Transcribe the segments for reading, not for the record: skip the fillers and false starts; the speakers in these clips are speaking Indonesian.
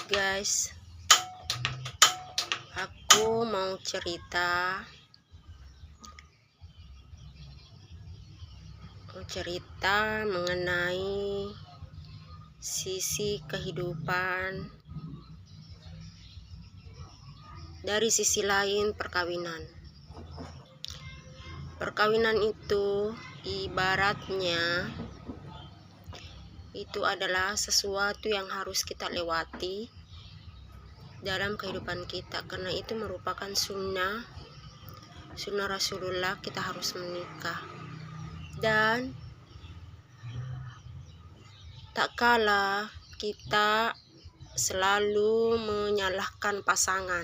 Guys, aku mau cerita mengenai sisi kehidupan dari sisi lain perkawinan. Perkawinan itu ibaratnya itu adalah sesuatu yang harus kita lewati dalam kehidupan kita, karena itu merupakan sunnah Rasulullah. Kita harus menikah, dan tak kala kita selalu menyalahkan pasangan,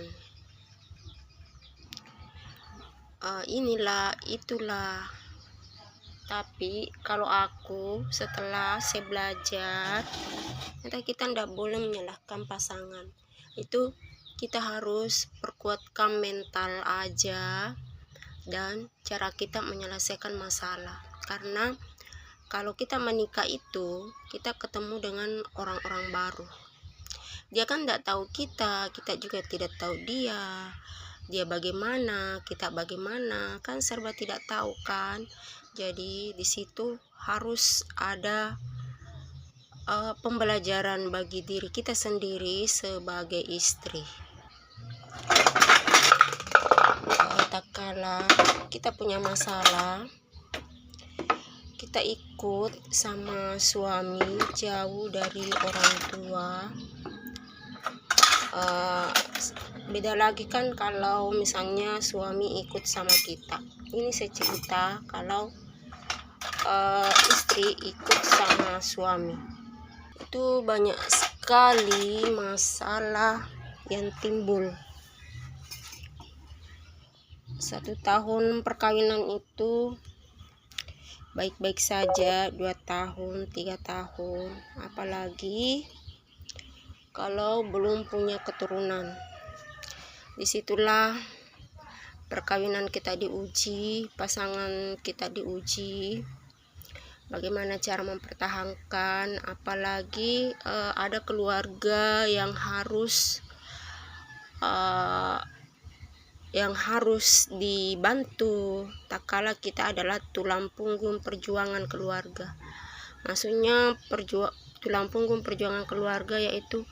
inilah itulah. Tapi kalau aku setelah saya belajar, ternyata kita tidak boleh menyalahkan pasangan. Itu kita harus perkuatkan mental aja dan cara kita menyelesaikan masalah. Karena kalau kita menikah itu kita ketemu dengan orang-orang baru. Dia kan tidak tahu kita juga tidak tahu dia bagaimana, kita bagaimana, kan serba tidak tahu kan. Jadi di situ harus ada pembelajaran bagi diri kita sendiri sebagai istri. Tak kala kita punya masalah, kita ikut sama suami jauh dari orang tua. Beda lagi kan kalau misalnya suami ikut sama kita. Ini saya cerita kalau istri ikut sama suami, itu banyak sekali masalah yang timbul. 1 tahun perkawinan itu baik-baik saja, 2 tahun, 3 tahun, apalagi kalau belum punya keturunan. Disitulah perkawinan kita diuji, pasangan kita diuji, bagaimana cara mempertahankan, apalagi ada keluarga yang harus dibantu, tak kala kita adalah tulang punggung perjuangan keluarga. Maksudnya tulang punggung perjuangan keluarga yaitu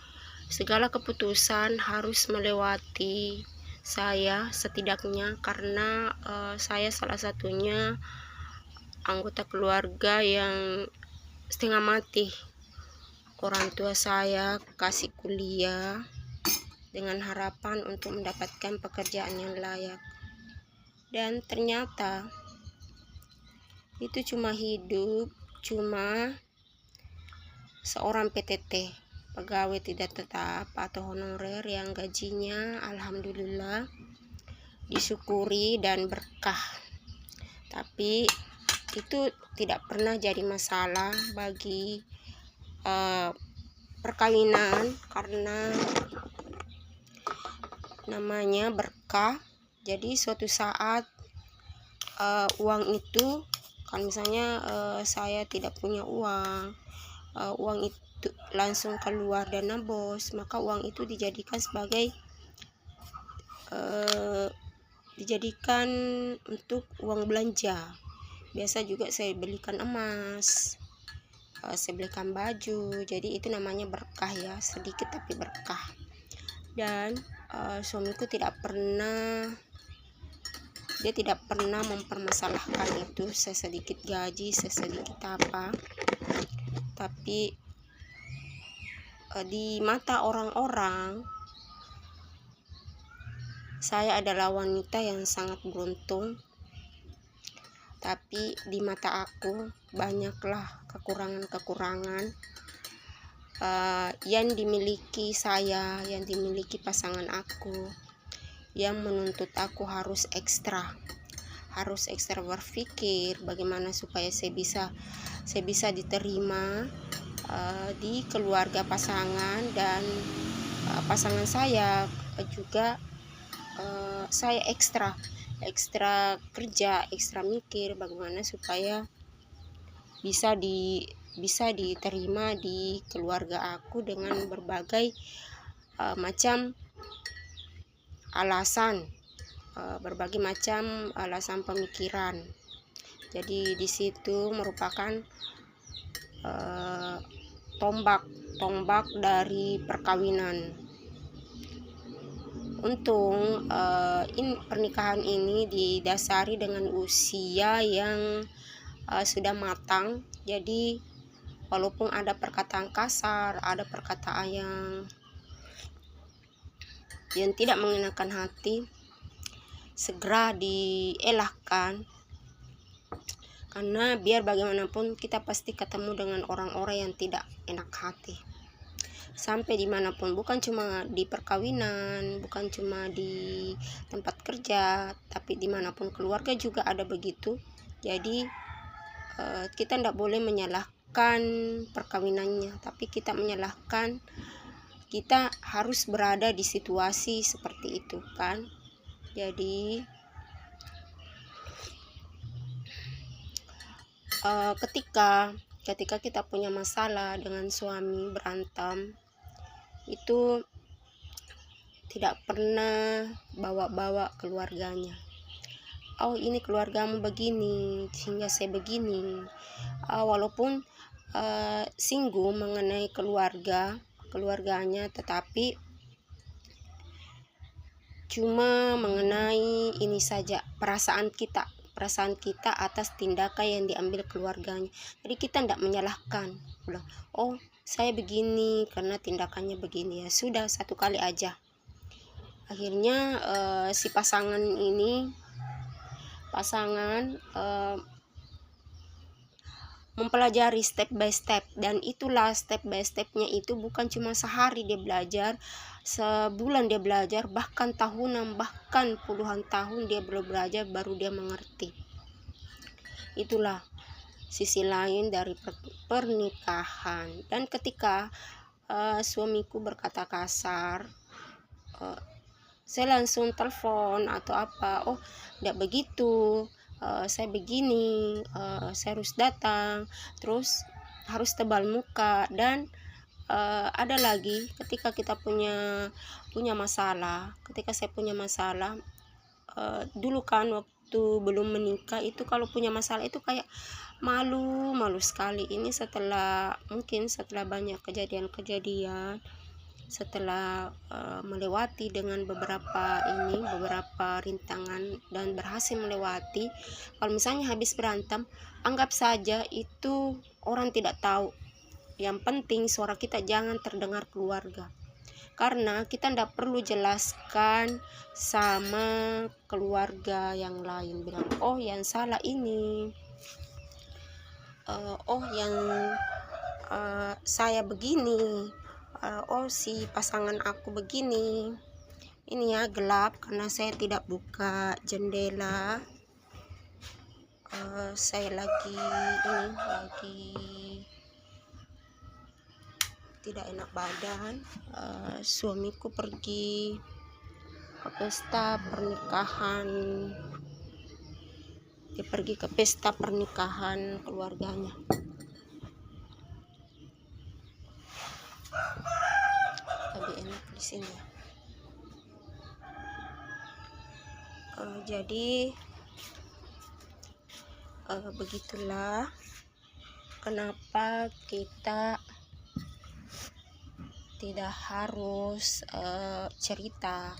segala keputusan harus melewati saya setidaknya, karena saya salah satunya anggota keluarga yang setengah mati. Orang tua saya kasih kuliah dengan harapan untuk mendapatkan pekerjaan yang layak, dan ternyata itu cuma seorang PTT, pegawai tidak tetap atau honorer, yang gajinya alhamdulillah disyukuri dan berkah. Tapi itu tidak pernah jadi masalah bagi perkawinan, karena namanya berkah. Jadi suatu saat uang itu kan, misalnya saya tidak punya uang itu langsung keluar dana bos, maka uang itu dijadikan untuk uang belanja. Biasa juga saya belikan emas, saya belikan baju. Jadi itu namanya berkah ya, sedikit tapi berkah. Dan suamiku tidak pernah mempermasalahkan itu, sesedikit gaji, sesedikit apa. Tapi di mata orang-orang saya adalah wanita yang sangat beruntung, tapi di mata aku banyaklah kekurangan-kekurangan yang dimiliki saya, yang dimiliki pasangan aku, yang menuntut aku harus ekstra berpikir bagaimana supaya saya bisa diterima di keluarga pasangan, dan pasangan saya juga saya ekstra kerja, ekstra mikir bagaimana supaya bisa diterima di keluarga aku dengan berbagai macam alasan, berbagai macam alasan pemikiran. Jadi di situ merupakan tombak dari perkawinan. Untung pernikahan ini didasari dengan usia yang sudah matang. Jadi walaupun ada perkataan kasar, ada perkataan yang tidak mengenakan hati, segera dielakkan, karena biar bagaimanapun kita pasti ketemu dengan orang-orang yang tidak enak hati. Sampai dimanapun, bukan cuma di perkawinan, bukan cuma di tempat kerja, tapi dimanapun, keluarga juga ada begitu. Jadi kita tidak boleh menyalahkan perkawinannya, tapi kita menyalahkan kita harus berada di situasi seperti itu kan. Jadi ketika kita punya masalah dengan suami, berantem, itu tidak pernah bawa-bawa keluarganya. Oh, ini keluargamu begini sehingga saya begini. Walaupun singgung mengenai keluarganya, tetapi cuma mengenai ini saja, perasaan kita atas tindakan yang diambil keluarganya. Jadi kita tidak menyalahkan, oh saya begini karena tindakannya begini, ya sudah, satu kali aja. Akhirnya si pasangan mempelajari step by step, dan itulah step by stepnya itu bukan cuma sehari dia belajar, sebulan dia belajar, bahkan tahunan, bahkan puluhan tahun dia belajar baru dia mengerti. Itulah sisi lain dari pernikahan. Dan ketika suamiku berkata kasar, saya langsung telepon atau apa, oh tidak begitu, saya begini, saya harus datang, terus harus tebal muka. Dan ada lagi, ketika kita punya masalah, ketika saya punya masalah, dulu kan waktu belum menikah itu, kalau punya masalah itu kayak malu sekali. Ini mungkin setelah banyak kejadian, setelah melewati dengan beberapa rintangan dan berhasil melewati. Kalau misalnya habis berantem, anggap saja itu orang tidak tahu. Yang penting suara kita jangan terdengar keluarga, karena kita tidak perlu jelaskan sama keluarga yang lain, bilang oh yang salah ini, oh yang saya begini, oh si pasangan aku begini. Ini ya gelap karena saya tidak buka jendela, saya lagi tidak enak badan. Suamiku pergi ke pesta pernikahan, dia pergi ke pesta pernikahan keluarganya. Lebih enak di sini. Jadi begitulah kenapa kita tidak harus cerita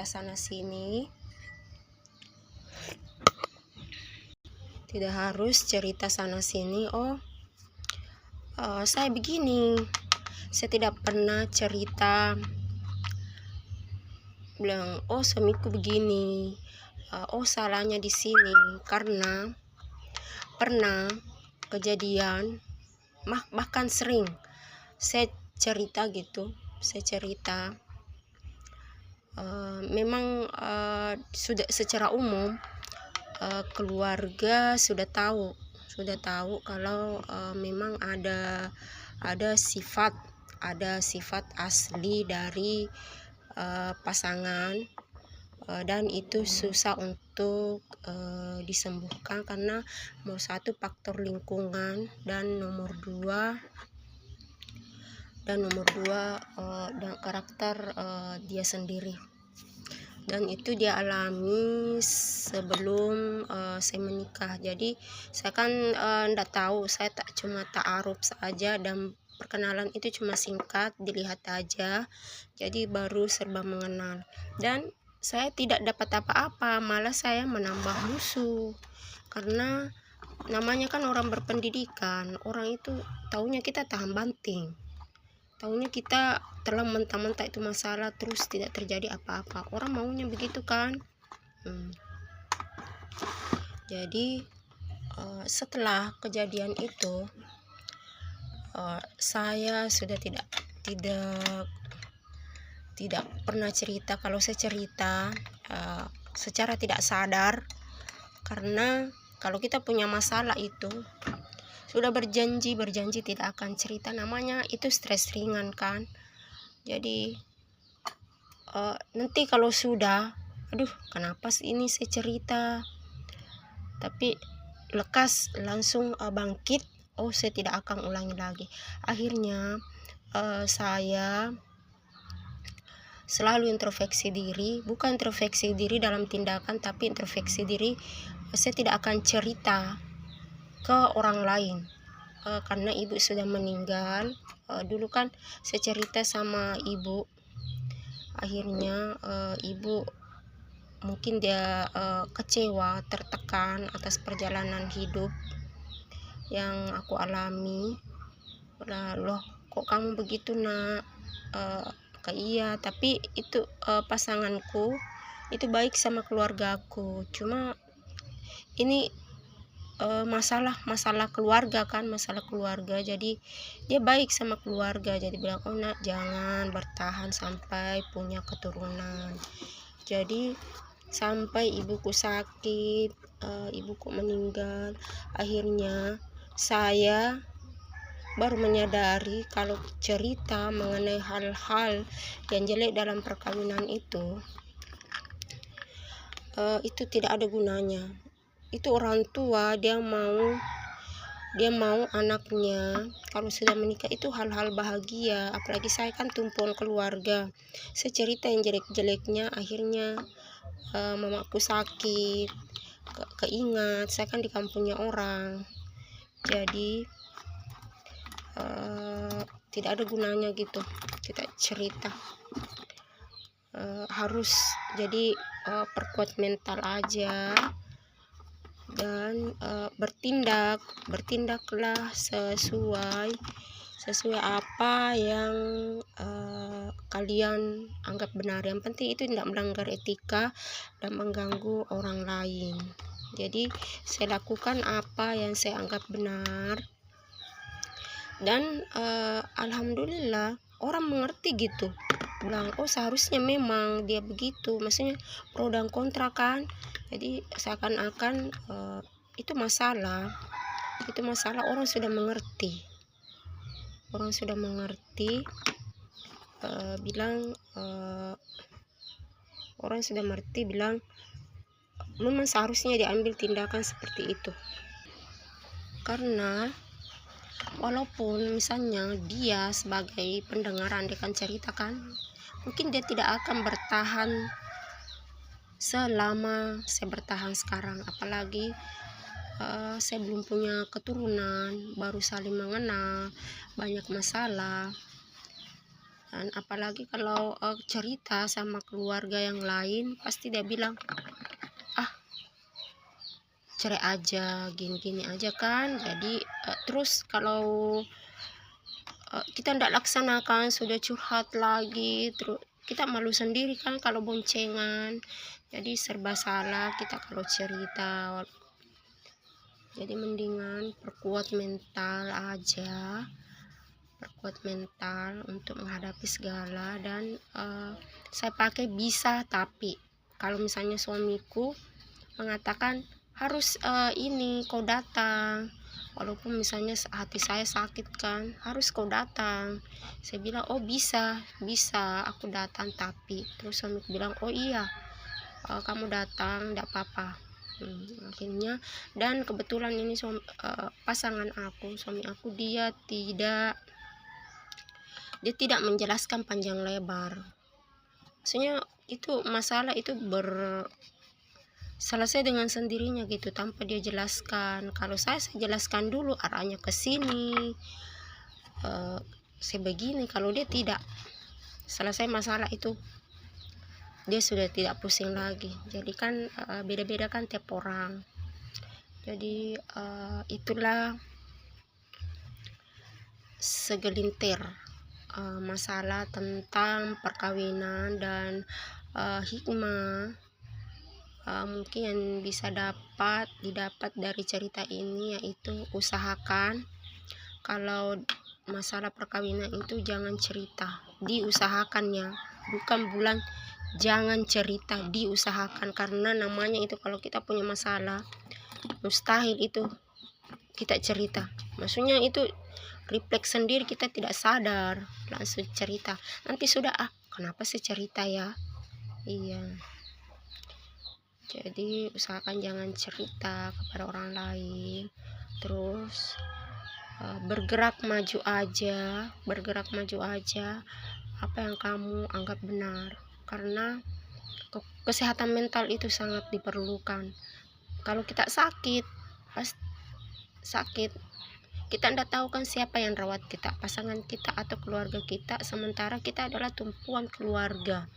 sana sini, oh saya begini. Saya tidak pernah cerita bilang oh suamiku begini, oh salahnya di sini, karena pernah kejadian, bahkan sering saya cerita gitu. Memang sudah secara umum keluarga sudah tahu kalau memang ada sifat asli dari pasangan, dan itu susah untuk disembuhkan, karena nomor satu faktor lingkungan, dan nomor dua dan nomor 2 dan karakter dia sendiri. Dan itu dia alami sebelum saya menikah. Jadi saya kan enggak tahu, saya cuma ta'aruf saja, dan perkenalan itu cuma singkat, dilihat aja. Jadi baru serba mengenal, dan saya tidak dapat apa-apa, malah saya menambah musuh. Karena namanya kan orang berpendidikan, orang itu taunya kita tahan banting, taunya kita telah mentah-mentah itu masalah terus tidak terjadi apa-apa. Orang maunya begitu kan. Jadi setelah kejadian itu saya sudah tidak pernah cerita. Kalau saya cerita secara tidak sadar, karena kalau kita punya masalah itu sudah berjanji tidak akan cerita, namanya itu stres ringan kan. Jadi nanti kalau sudah, aduh kenapa sih ini saya cerita, tapi lekas langsung bangkit, oh saya tidak akan ulangi lagi. Akhirnya saya selalu introspeksi diri, bukan introspeksi diri dalam tindakan, tapi introspeksi diri, saya tidak akan cerita ke orang lain. Karena ibu sudah meninggal. Dulu kan saya cerita sama ibu, akhirnya ibu mungkin dia kecewa, tertekan atas perjalanan hidup yang aku alami. Loh kok kamu begitu nak? Iya, tapi itu pasanganku itu baik sama keluargaku, cuma ini masalah keluarga kan, masalah keluarga. Jadi dia baik sama keluarga, jadi bilang, oh nak jangan, bertahan sampai punya keturunan. Jadi sampai ibuku sakit, ibuku meninggal, akhirnya saya baru menyadari kalau cerita mengenai hal-hal yang jelek dalam perkawinan itu tidak ada gunanya. Itu orang tua dia mau anaknya kalau sudah menikah itu hal-hal bahagia. Apalagi saya kan tumpuan keluarga, saya cerita yang jelek-jeleknya, akhirnya mamaku sakit, keingat saya kan di kampungnya orang. Jadi tidak ada gunanya gitu kita cerita. Harus jadi perkuat mental aja, dan bertindaklah sesuai apa yang kalian anggap benar. Yang penting itu tidak melanggar etika dan mengganggu orang lain. Jadi saya lakukan apa yang saya anggap benar, dan alhamdulillah orang mengerti gitu, bilang oh seharusnya memang dia begitu, maksudnya pro dan kontra kan. Jadi seakan-akan itu masalah orang sudah mengerti, bilang memang seharusnya diambil tindakan seperti itu. Karena walaupun misalnya dia sebagai pendengar andekan cerita kan, mungkin dia tidak akan bertahan selama saya bertahan sekarang. Apalagi saya belum punya keturunan, baru saling mengenal, banyak masalah. Dan apalagi kalau cerita sama keluarga yang lain, pasti dia bilang cerai aja, gini-gini aja kan. Jadi terus kalau kita tidak laksanakan, sudah curhat lagi, terus kita malu sendiri kan kalau boncengan. Jadi serba salah kita kalau cerita. Jadi mendingan perkuat mental aja, perkuat mental untuk menghadapi segala. Dan saya pakai bisa tapi. Kalau misalnya suamiku mengatakan harus ini kau datang, walaupun misalnya hati saya sakit kan, harus kau datang. Saya bilang oh bisa aku datang, tapi terus suamiku bilang oh iya kamu datang tidak apa-apa. Akhirnya, dan kebetulan ini suami, pasangan aku, suami aku, dia dia tidak menjelaskan panjang lebar. Maksudnya itu masalah itu selesai dengan sendirinya gitu, tanpa dia jelaskan. Kalau saya jelaskan dulu arahnya ke sini, saya begini. Kalau dia tidak, selesai masalah itu dia sudah tidak pusing lagi. Jadi kan beda-beda kan tiap orang. Jadi itulah segelintir masalah tentang perkawinan dan hikmah mungkin yang bisa didapat dari cerita ini, yaitu usahakan kalau masalah perkawinan itu jangan cerita, diusahakannya, bukan bulan jangan cerita, diusahakan. Karena namanya itu kalau kita punya masalah mustahil itu kita cerita. Maksudnya itu refleks sendiri, kita tidak sadar langsung cerita. Nanti sudah kenapa sih cerita ya? Iya. Jadi usahakan jangan cerita kepada orang lain. Terus bergerak maju aja apa yang kamu anggap benar. Karena kesehatan mental itu sangat diperlukan. Kalau kita sakit, kita tidak tahu kan siapa yang rawat kita, pasangan kita atau keluarga kita, sementara kita adalah tumpuan keluarga.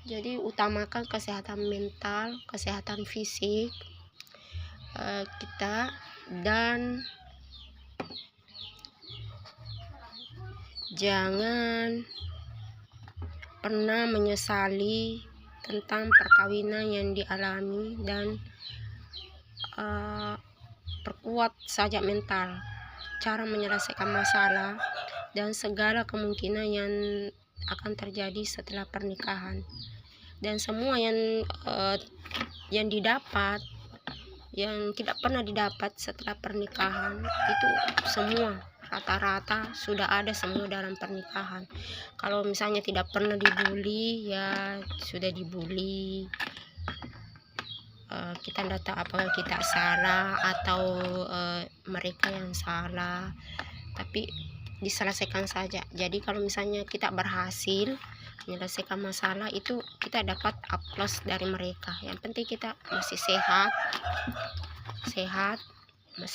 Jadi utamakan kesehatan mental, kesehatan fisik kita, dan jangan pernah menyesali tentang perkawinan yang dialami, dan perkuat saja mental, cara menyelesaikan masalah dan segala kemungkinan yang akan terjadi setelah pernikahan. Dan semua yang didapat, yang tidak pernah didapat setelah pernikahan, itu semua rata-rata sudah ada semua dalam pernikahan. Kalau misalnya tidak pernah dibully, ya sudah dibully. Kita tidak tahu apakah kita salah atau mereka yang salah, tapi diselesaikan saja. Jadi kalau misalnya kita berhasil menyelesaikan masalah itu, kita dapat aplaus dari mereka. Yang penting kita masih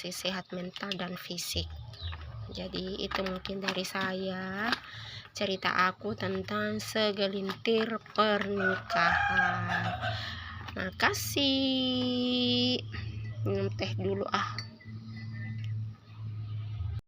sehat mental dan fisik. Jadi itu mungkin dari saya, cerita aku tentang segelintir pernikahan. Makasih. Minum teh dulu